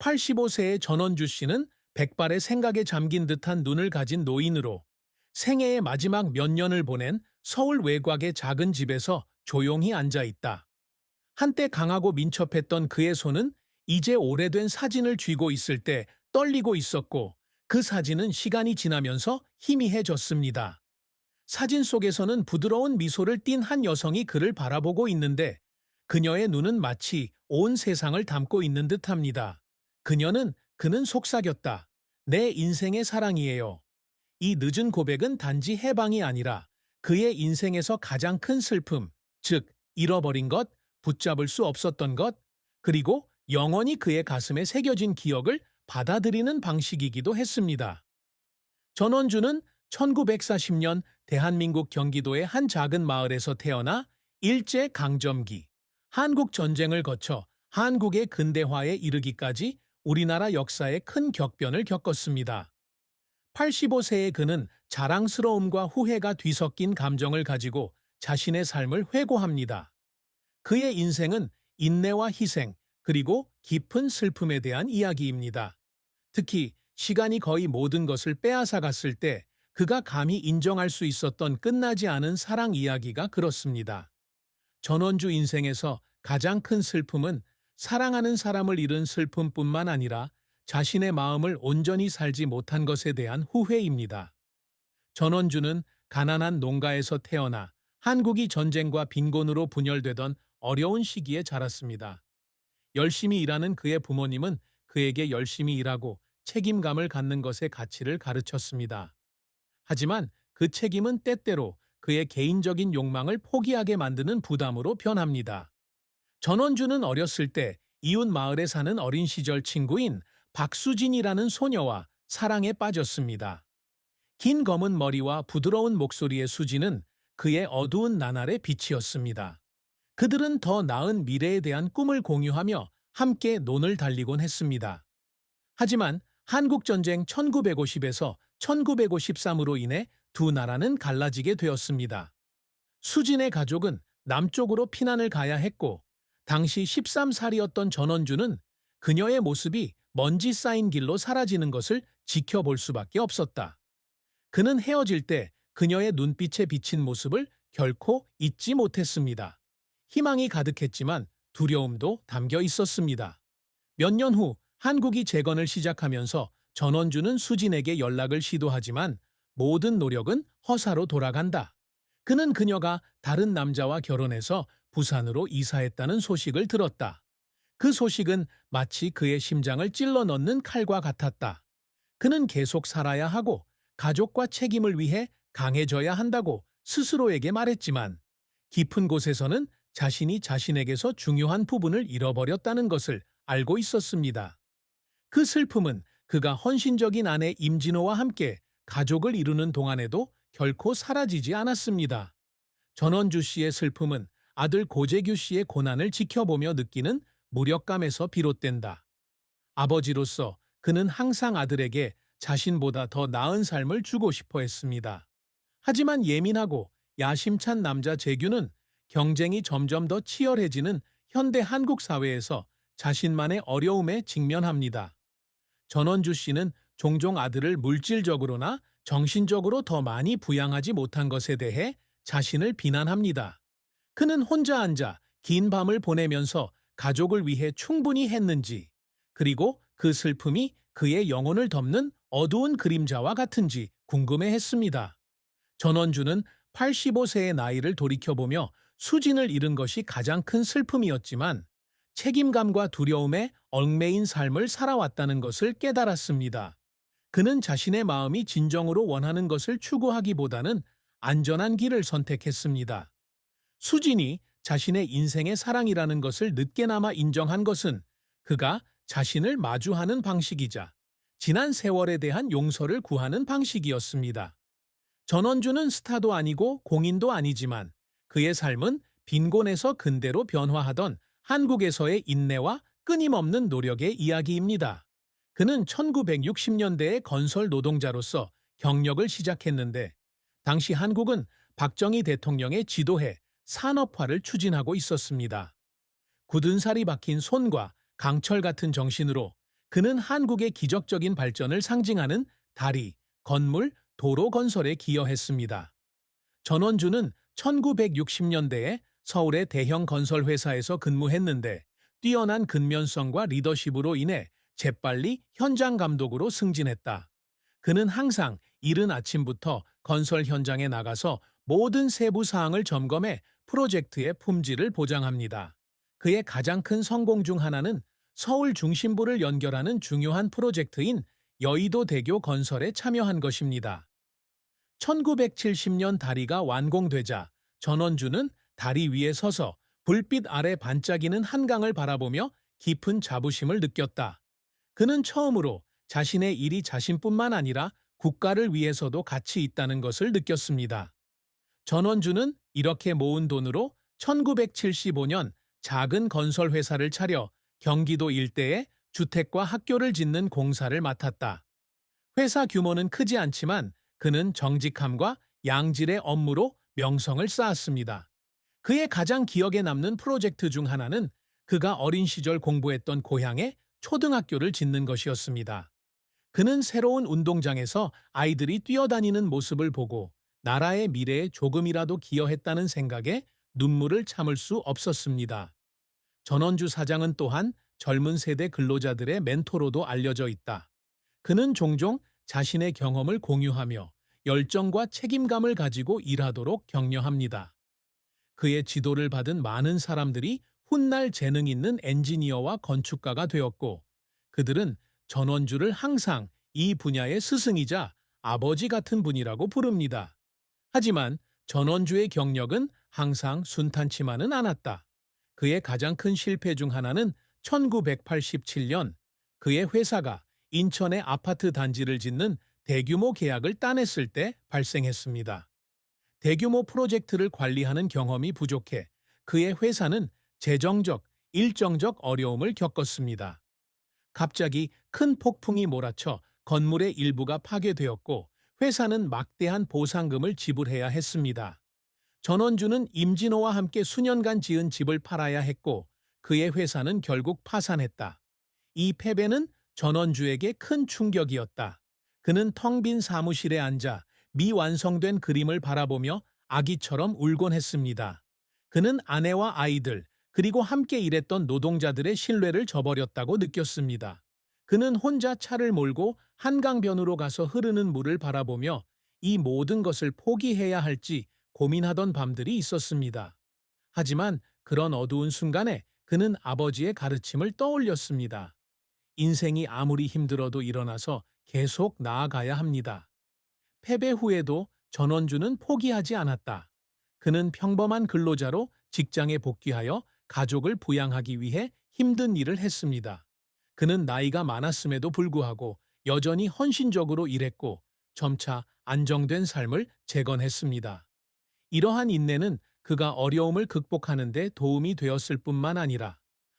85세의 전원주 씨는 백발의 생각에 잠긴 듯한 눈을 가진 노인으로 생애의 마지막 몇 년을 보낸 서울 외곽의 작은 집에서 조용히 앉아 있다. 한때 강하고 민첩했던 그의 손은 이제 오래된 사진을 쥐고 있을 때 떨리고 있었고, 그 사진은 시간이 지나면서 희미해졌습니다. 사진 속에서는 부드러운 미소를 띤 한 여성이 그를 바라보고 있는데, 그녀의 눈은 마치 온 세상을 담고 있는 듯합니다. 그는 속삭였다. 내 인생의 사랑이에요. 이 늦은 고백은 단지 해방이 아니라 그의 인생에서 가장 큰 슬픔, 즉 잃어버린 것, 붙잡을 수 없었던 것, 그리고 영원히 그의 가슴에 새겨진 기억을 받아들이는 방식이기도 했습니다. 전원주는 1940년 대한민국 경기도의 한 작은 마을에서 태어나 일제강점기, 한국전쟁을 거쳐 한국의 근대화에 이르기까지 우리나라 역사에 큰 격변을 겪었습니다. 85세의 그는 자랑스러움과 후회가 뒤섞인 감정을 가지고 자신의 삶을 회고합니다. 그의 인생은 인내와 희생, 그리고 깊은 슬픔에 대한 이야기입니다. 특히 시간이 거의 모든 것을 빼앗아 갔을 때 그가 감히 인정할 수 있었던 끝나지 않은 사랑 이야기가 그렇습니다. 전원주 인생에서 가장 큰 슬픔은 사랑하는 사람을 잃은 슬픔뿐만 아니라 자신의 마음을 온전히 살지 못한 것에 대한 후회입니다. 전원주는 가난한 농가에서 태어나 한국이 전쟁과 빈곤으로 분열되던 어려운 시기에 자랐습니다. 열심히 일하는 그의 부모님은 그에게 열심히 일하고 책임감을 갖는 것의 가치를 가르쳤습니다. 하지만 그 책임은 때때로 그의 개인적인 욕망을 포기하게 만드는 부담으로 변합니다. 전원주는 어렸을 때 이웃 마을에 사는 어린 시절 친구인 박수진이라는 소녀와 사랑에 빠졌습니다. 긴 검은 머리와 부드러운 목소리의 수진은 그의 어두운 나날의 빛이었습니다. 그들은 더 나은 미래에 대한 꿈을 공유하며 함께 논을 달리곤 했습니다. 하지만 한국전쟁 1950에서 1953으로 인해 두 나라는 갈라지게 되었습니다. 수진의 가족은 남쪽으로 피난을 가야 했고, 당시 13살이었던 전원주는 그녀의 모습이 먼지 쌓인 길로 사라지는 것을 지켜볼 수밖에 없었다. 그는 헤어질 때 그녀의 눈빛에 비친 모습을 결코 잊지 못했습니다. 희망이 가득했지만 두려움도 담겨 있었습니다. 몇 년 후 한국이 재건을 시작하면서 전원주는 수진에게 연락을 시도하지만 모든 노력은 허사로 돌아간다. 그는 그녀가 다른 남자와 결혼해서 부산으로 이사했다는 소식을 들었다. 그 소식은 마치 그의 심장을 찔러 넣는 칼과 같았다. 그는 계속 살아야 하고 가족과 책임을 위해 강해져야 한다고 스스로에게 말했지만, 깊은 곳에서는 자신이 자신에게서 중요한 부분을 잃어버렸다는 것을 알고 있었습니다. 그 슬픔은 그가 헌신적인 아내 임진호와 함께 가족을 이루는 동안에도 결코 사라지지 않았습니다. 전원주 씨의 슬픔은 아들 고재규 씨의 고난을 지켜보며 느끼는 무력감에서 비롯된다. 아버지로서 그는 항상 아들에게 자신보다 더 나은 삶을 주고 싶어 했습니다. 하지만 예민하고 야심찬 남자 재규는 경쟁이 점점 더 치열해지는 현대 한국 사회에서 자신만의 어려움에 직면합니다. 전원주 씨는 종종 아들을 물질적으로나 정신적으로 더 많이 부양하지 못한 것에 대해 자신을 비난합니다. 그는 혼자 앉아 긴 밤을 보내면서 가족을 위해 충분히 했는지, 그리고 그 슬픔이 그의 영혼을 덮는 어두운 그림자와 같은지 궁금해했습니다. 전원주는 85세의 나이를 돌이켜보며 수진을 잃은 것이 가장 큰 슬픔이었지만, 책임감과 두려움에 얽매인 삶을 살아왔다는 것을 깨달았습니다. 그는 자신의 마음이 진정으로 원하는 것을 추구하기보다는 안전한 길을 선택했습니다. 수진이 자신의 인생의 사랑이라는 것을 늦게나마 인정한 것은 그가 자신을 마주하는 방식이자 지난 세월에 대한 용서를 구하는 방식이었습니다. 전원주는 스타도 아니고 공인도 아니지만 그의 삶은 빈곤에서 근대로 변화하던 한국에서의 인내와 끊임없는 노력의 이야기입니다. 그는 1960년대의 건설 노동자로서 경력을 시작했는데, 당시 한국은 박정희 대통령의 지도해 산업화를 추진하고 있었습니다. 굳은 살이 박힌 손과 강철 같은 정신으로 그는 한국의 기적적인 발전을 상징하는 다리, 건물, 도로 건설에 기여했습니다. 전원주는 1960년대에 서울의 대형 건설 회사에서 근무했는데 뛰어난 근면성과 리더십으로 인해 재빨리 현장 감독으로 승진했다. 그는 항상 이른 아침부터 건설 현장에 나가서 모든 세부 사항을 점검해 프로젝트의 품질을 보장합니다. 그의 가장 큰 성공 중 하나는 서울 중심부를 연결하는 중요한 프로젝트인 여의도대교 건설에 참여한 것입니다. 1970년 다리가 완공되자 전원주는 다리 위에 서서 불빛 아래 반짝이는 한강을 바라보며 깊은 자부심을 느꼈다. 그는 처음으로 자신의 일이 자신뿐만 아니라 국가를 위해서도 가치 있다는 것을 느꼈습니다. 전원주는 이렇게 모은 돈으로 1975년 작은 건설 회사를 차려 경기도 일대에 주택과 학교를 짓는 공사를 맡았다. 회사 규모는 크지 않지만 그는 정직함과 양질의 업무로 명성을 쌓았습니다. 그의 가장 기억에 남는 프로젝트 중 하나는 그가 어린 시절 공부했던 고향에 초등학교를 짓는 것이었습니다. 그는 새로운 운동장에서 아이들이 뛰어다니는 모습을 보고 나라의 미래에 조금이라도 기여했다는 생각에 눈물을 참을 수 없었습니다. 전원주 사장은 또한 젊은 세대 근로자들의 멘토로도 알려져 있다. 그는 종종 자신의 경험을 공유하며 열정과 책임감을 가지고 일하도록 격려합니다. 그의 지도를 받은 많은 사람들이 훗날 재능 있는 엔지니어와 건축가가 되었고, 그들은 전원주를 항상 이 분야의 스승이자 아버지 같은 분이라고 부릅니다. 하지만 전원주의 경력은 항상 순탄치만은 않았다. 그의 가장 큰 실패 중 하나는 1987년 그의 회사가 인천의 아파트 단지를 짓는 대규모 계약을 따냈을 때 발생했습니다. 대규모 프로젝트를 관리하는 경험이 부족해 그의 회사는 재정적, 일정적 어려움을 겪었습니다. 갑자기 큰 폭풍이 몰아쳐 건물의 일부가 파괴되었고 회사는 막대한 보상금을 지불해야 했습니다. 전원주는 임진호와 함께 수년간 지은 집을 팔아야 했고 그의 회사는 결국 파산했다. 이 패배는 전원주에게 큰 충격이었다. 그는 텅 빈 사무실에 앉아 미완성된 그림을 바라보며 아기처럼 울곤 했습니다. 그는 아내와 아이들, 그리고 함께 일했던 노동자들의 신뢰를 저버렸다고 느꼈습니다. 그는 혼자 차를 몰고 한강변으로 가서 흐르는 물을 바라보며 이 모든 것을 포기해야 할지 고민하던 밤들이 있었습니다. 하지만 그런 어두운 순간에 그는 아버지의 가르침을 떠올렸습니다. 인생이 아무리 힘들어도 일어나서 계속 나아가야 합니다. 패배 후에도 전원주는 포기하지 않았다. 그는 평범한 근로자로 직장에 복귀하여 가족을 부양하기 위해 힘든 일을 했습니다. 그는 나이가 많았음에도 불구하고 여전히 헌신적으로 일했고 점차 안정된 삶을 재건했습니다. 이러한 인내는 그가 어려움을 극복하는 데 도움이 되었을 뿐만 아니라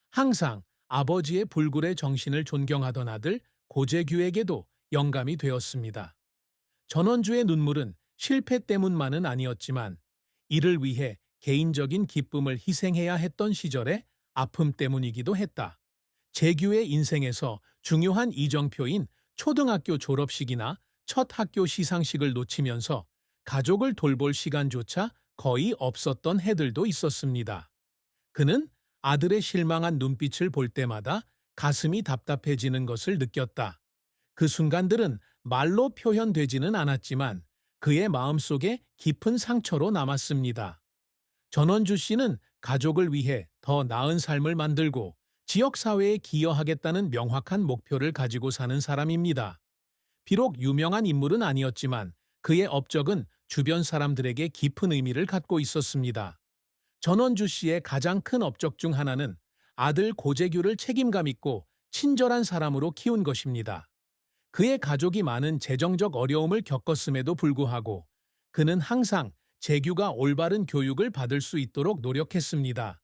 항상 아버지의 불굴의 정신을 존경하던 아들 고재규에게도 영감이 되었습니다. 전원주의 눈물은 실패 때문만은 아니었지만 이를 위해 개인적인 기쁨을 희생해야 했던 시절의 아픔 때문이기도 했다. 재규의 인생에서 중요한 이정표인 초등학교 졸업식이나 첫 학교 시상식을 놓치면서 가족을 돌볼 시간조차 거의 없었던 해들도 있었습니다. 그는 아들의 실망한 눈빛을 볼 때마다 가슴이 답답해지는 것을 느꼈다. 그 순간들은 말로 표현되지는 않았지만 그의 마음속에 깊은 상처로 남았습니다. 전원주 씨는 가족을 위해 더 나은 삶을 만들고 지역사회에 기여하겠다는 명확한 목표를 가지고 사는 사람입니다. 비록 유명한 인물은 아니었지만 그의 업적은 주변 사람들에게 깊은 의미를 갖고 있었습니다. 전원주 씨의 가장 큰 업적 중 하나는 아들 고재규를 책임감 있고 친절한 사람으로 키운 것입니다. 그의 가족이 많은 재정적 어려움을 겪었음에도 불구하고 그는 항상 재규가 올바른 교육을 받을 수 있도록 노력했습니다.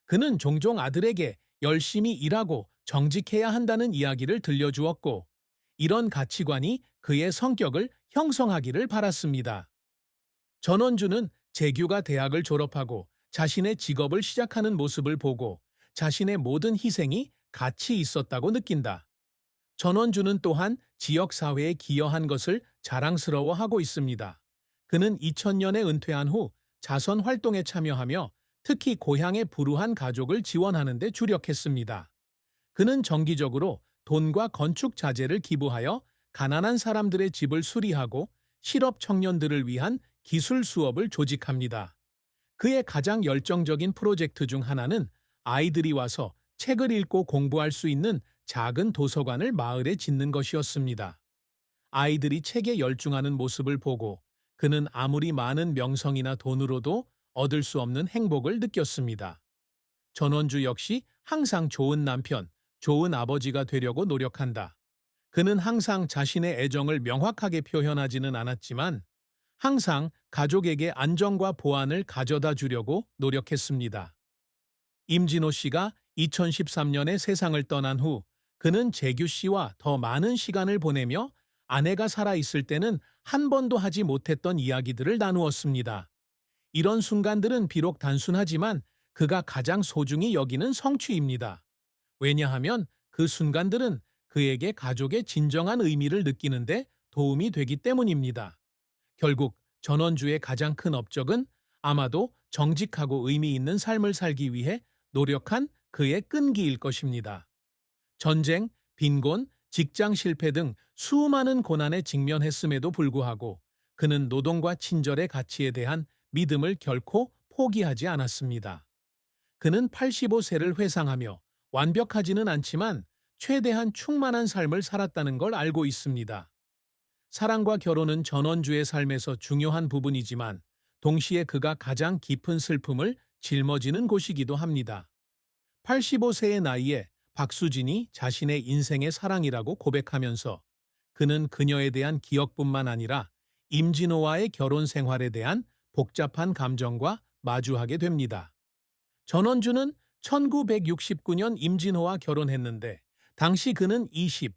그는 종종 아들에게 열심히 일하고 정직해야 한다는 이야기를 들려주었고 이런 가치관이 그의 성격을 형성하기를 바랐습니다. 전원주는 재규가 대학을 졸업하고 자신의 직업을 시작하는 모습을 보고 자신의 모든 희생이 가치 있었다고 느낀다. 전원주는 또한 지역사회에 기여한 것을 자랑스러워하고 있습니다. 그는 2000년에 은퇴한 후 자선 활동에 참여하며 특히 고향의 불우한 가족을 지원하는 데 주력했습니다. 그는 정기적으로 돈과 건축 자재를 기부하여 가난한 사람들의 집을 수리하고 실업 청년들을 위한 기술 수업을 조직합니다. 그의 가장 열정적인 프로젝트 중 하나는 아이들이 와서 책을 읽고 공부할 수 있는 작은 도서관을 마을에 짓는 것이었습니다. 아이들이 책에 열중하는 모습을 보고 그는 아무리 많은 명성이나 돈으로도 얻을 수 없는 행복을 느꼈습니다. 전원주 역시 항상 좋은 남편, 좋은 아버지가 되려고 노력한다. 그는 항상 자신의 애정을 명확하게 표현하지는 않았지만 항상 가족에게 안정과 보안을 가져다 주려고 노력했습니다. 임진호 씨가 2013년에 세상을 떠난 후 그는 재규 씨와 더 많은 시간을 보내며 아내가 살아있을 때는 한 번도 하지 못했던 이야기들을 나누었습니다. 이런 순간들은 비록 단순하지만 그가 가장 소중히 여기는 성취입니다. 왜냐하면 그 순간들은 그에게 가족의 진정한 의미를 느끼는데 도움이 되기 때문입니다. 결국 전원주의 가장 큰 업적은 아마도 정직하고 의미 있는 삶을 살기 위해 노력한 그의 끈기일 것입니다. 전쟁, 빈곤, 직장 실패 등 수많은 고난에 직면했음에도 불구하고 그는 노동과 친절의 가치에 대한 믿음을 결코 포기하지 않았습니다. 그는 85세를 회상하며 완벽하지는 않지만 최대한 충만한 삶을 살았다는 걸 알고 있습니다. 사랑과 결혼은 전원주의 삶에서 중요한 부분이지만 동시에 그가 가장 깊은 슬픔을 짊어지는 곳이기도 합니다. 85세의 나이에 박수진이 자신의 인생의 사랑이라고 고백하면서 그는 그녀에 대한 기억뿐만 아니라 임진호와의 결혼 생활에 대한 복잡한 감정과 마주하게 됩니다. 전원주는 1969년 임진호와 결혼했는데 당시 그는 20